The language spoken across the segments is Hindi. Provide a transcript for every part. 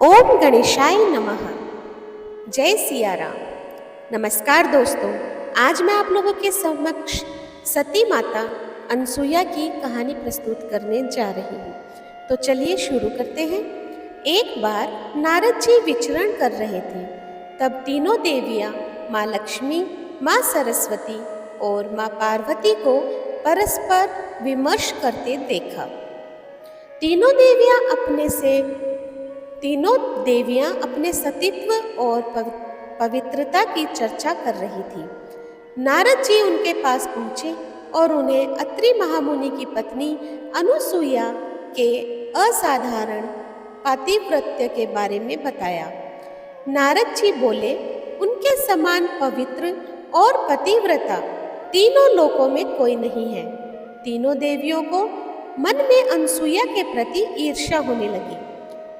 ओम गणेशाय नमः। जय सिया राम। नमस्कार दोस्तों, आज मैं आप लोगों के समक्ष सती माता अनसुईया की कहानी प्रस्तुत करने जा रही हूँ। तो चलिए शुरू करते हैं। एक बार नारद जी विचरण कर रहे थे, तब तीनों देवियाँ माँ लक्ष्मी, माँ सरस्वती और माँ पार्वती को परस्पर विमर्श करते देखा। तीनों देवियां अपने सतीत्व और पवित्रता की चर्चा कर रही थी। नारद जी उनके पास पहुंचे और उन्हें अत्रि महामुनि की पत्नी अनुसुईया के असाधारण पातिव्रत्य के बारे में बताया। नारद जी बोले, उनके समान पवित्र और पतिव्रता तीनों लोकों में कोई नहीं है। तीनों देवियों को मन में अनसुईया के प्रति ईर्ष्या होने लगी।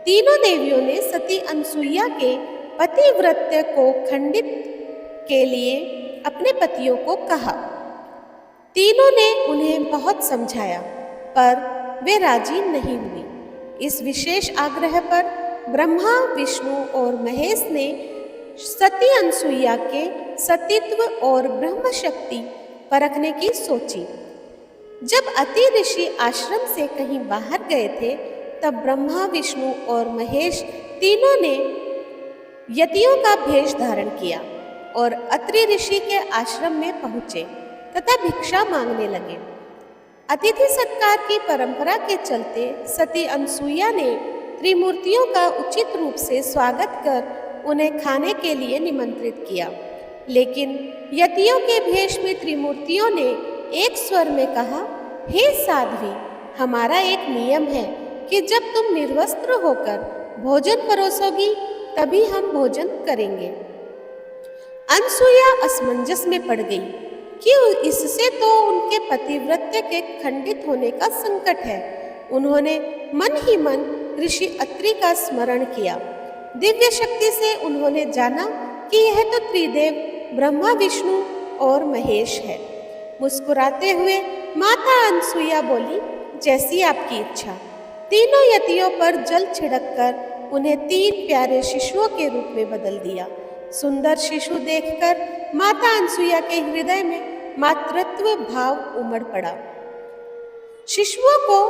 तीनों देवियों ने सती अनसुईया के पतिव्रत्य को खंडित के लिए अपने पतियों को कहा। तीनों ने उन्हें बहुत समझाया, पर वे राजी नहीं हुई। इस विशेष आग्रह पर ब्रह्मा, विष्णु और महेश ने सती अनसुईया के सतीत्व और ब्रह्म शक्ति परखने की सोची। जब अति ऋषि आश्रम से कहीं बाहर गए थे, तब ब्रह्मा, विष्णु और महेश तीनों ने यतियों का भेष धारण किया और अत्रि ऋषि के आश्रम में पहुंचे तथा भिक्षा मांगने लगे। अतिथि सत्कार की परंपरा के चलते सती अनसुईया ने त्रिमूर्तियों का उचित रूप से स्वागत कर उन्हें खाने के लिए निमंत्रित किया। लेकिन यतियों के भेष में त्रिमूर्तियों ने एक स्वर में कहा, हे साध्वी, हमारा एक नियम है कि जब तुम निर्वस्त्र होकर भोजन परोसोगी तभी हम भोजन करेंगे। अनसुईया असमंजस में पड़ गई कि इससे तो उनके पतिव्रत्य के खंडित होने का संकट है। उन्होंने मन ही मन ऋषि अत्रि का स्मरण किया। दिव्य शक्ति से उन्होंने जाना कि यह तो त्रिदेव ब्रह्मा, विष्णु और महेश है। मुस्कुराते हुए माता अनसुईया बोली, जैसी आपकी इच्छा। तीनों यतियों पर जल छिड़ककर उन्हें 3 प्यारे शिशुओं के रूप में बदल दिया। सुंदर शिशु देखकर माता अनसुईया के हृदय में मातृत्व भाव उमड़ पड़ा। शिशुओं को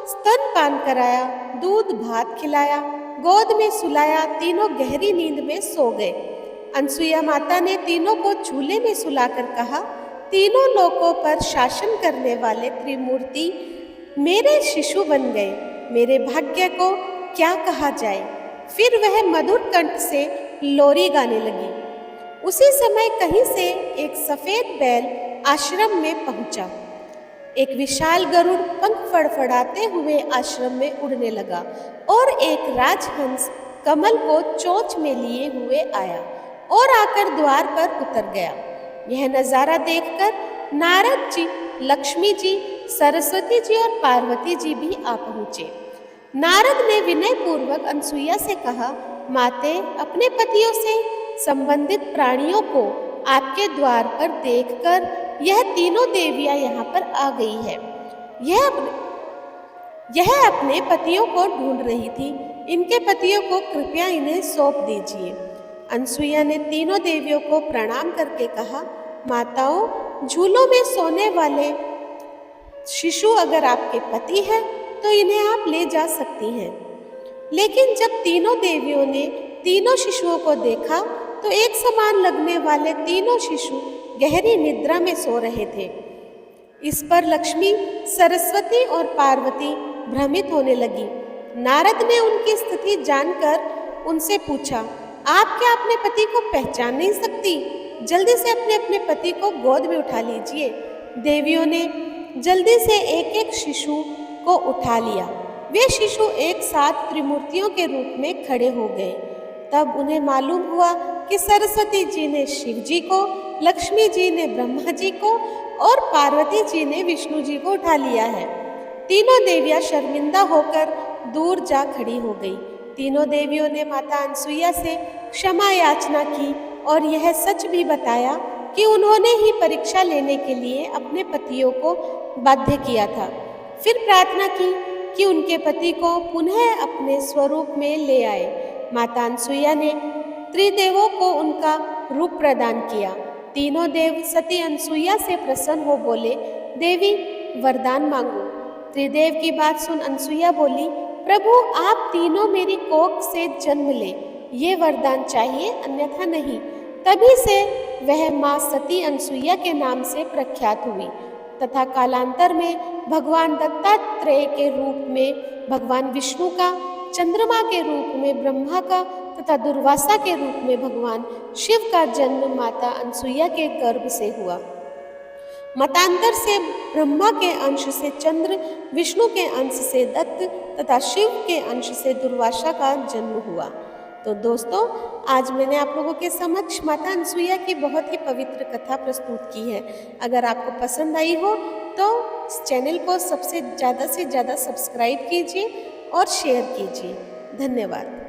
स्तनपान कराया, दूध भात खिलाया, गोद में सुलाया। तीनों गहरी नींद में सो गए। अनसुईया माता ने तीनों को झूले में सुलाकर कहा, तीनों लोकों पर शासन करने वाले त्रिमूर्ति मेरे शिशु बन गए। मेरे भाग्य को क्या कहा जाए। फिर वह मधुर कंठ से लोरी गाने लगी। उसी समय कहीं से एक सफेद बैल आश्रम में पहुंचा। एक विशाल गरुड़ पंख फड़फड़ाते हुए आश्रम में उड़ने लगा और एक राजहंस कमल को चोंच में लिए हुए आया और आकर द्वार पर उतर गया। यह नजारा देखकर नारद जी, लक्ष्मी जी, सरस्वती जी और पार्वती जी भी आ पहुंचे। नारद ने विनय पूर्वक अनसुईया से कहा, माते, अपने पतियों से संबंधित प्राणियों को आपके द्वार पर देखकर यह तीनों देवियां यहाँ पर आ गई है। यह अपने पतियों को ढूंढ रही थी। इनके पतियों को कृपया इन्हें सौंप दीजिए। अनसुईया ने तीनों देवियों को प्रणाम करके कहा, माताओं, झूलों में सोने वाले शिशु अगर आपके पति हैं तो इन्हें आप ले जा सकती हैं। लेकिन जब तीनों देवियों ने तीनों शिशुओं को देखा तो एक समान लगने वाले तीनों शिशु गहरी निद्रा में सो रहे थे। इस पर लक्ष्मी, सरस्वती और पार्वती भ्रमित होने लगी। नारद ने उनकी स्थिति जानकर उनसे पूछा, आप क्या अपने पति को पहचान नहीं सकती? जल्दी से अपने पति को गोद में उठा लीजिए। देवियों ने जल्दी से एक एक शिशु को उठा लिया। वे शिशु एक साथ त्रिमूर्तियों के रूप में खड़े हो गए। तब उन्हें मालूम हुआ कि सरस्वती जी ने शिव जी को, लक्ष्मी जी ने ब्रह्मा जी को और पार्वती जी ने विष्णु जी को उठा लिया है। तीनों देवियां शर्मिंदा होकर दूर जा खड़ी हो गई। तीनों देवियों ने माता अनसुईया से क्षमा याचना की और यह सच भी बताया कि उन्होंने ही परीक्षा लेने के लिए अपने पतियों को बाध्य किया था। फिर प्रार्थना की कि उनके पति को पुनः अपने स्वरूप में ले आए। माता अनसुईया ने त्रिदेवों को उनका रूप प्रदान किया। तीनों देव सती अनसुईया से प्रसन्न हो बोले, देवी वरदान मांगो। त्रिदेव की बात सुन अनसुईया बोली, प्रभु आप तीनों मेरी कोख से जन्म ले, ये वरदान चाहिए अन्यथा नहीं। तभी से वह माँ सती अनसुईया के नाम से प्रख्यात हुई तथा कालांतर में भगवान दत्तात्रेय के रूप में भगवान विष्णु का, चंद्रमा के रूप में ब्रह्मा का तथा दुर्वासा के रूप में भगवान शिव का जन्म माता अनसुईया के गर्भ से हुआ। मतांतर से ब्रह्मा के अंश से चंद्र, विष्णु के अंश से दत्त तथा शिव के अंश से दुर्वासा का जन्म हुआ। तो दोस्तों, आज मैंने आप लोगों के समक्ष माता अनसुईया की बहुत ही पवित्र कथा प्रस्तुत की है। अगर आपको पसंद आई हो तो इस चैनल को सबसे ज़्यादा से ज़्यादा सब्सक्राइब कीजिए और शेयर कीजिए। धन्यवाद।